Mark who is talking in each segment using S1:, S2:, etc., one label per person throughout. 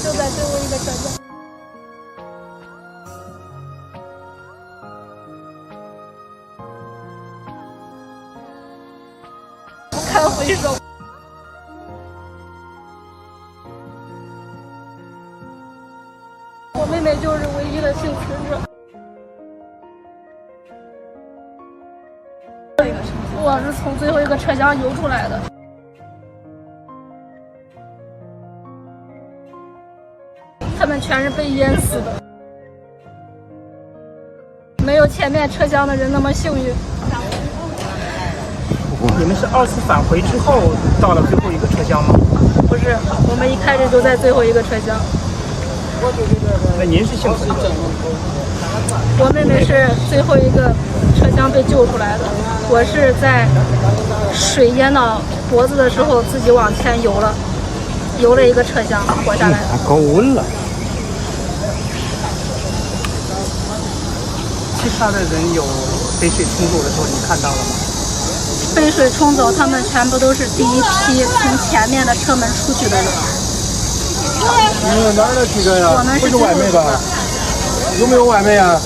S1: 就在最后一个车厢。不堪回首。我妹妹就是唯一的幸存者。我是从最后一个车厢游出来的。他们全是被淹死的，没有前面车厢的人那么幸运。
S2: 你们是2次返回之后到了最后一个车厢吗？
S1: 不是，我们一开始就在最后一个车厢。
S2: 那您是幸存者？
S1: 我妹妹是最后一个车厢被救出来的，我是在水淹到脖子的时候自己往前游了一个车厢活下来的。
S2: 高温了。其他的人有被水冲走的时候，你看到了吗？
S1: 被水冲走，他们全部都是第一批从前面的车门出去的人。
S3: 你们哪儿的几个呀？
S1: 我们是
S3: 不是外卖吧？有没有外卖啊？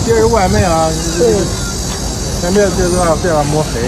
S3: 这是外卖啊！前面别把抹黑。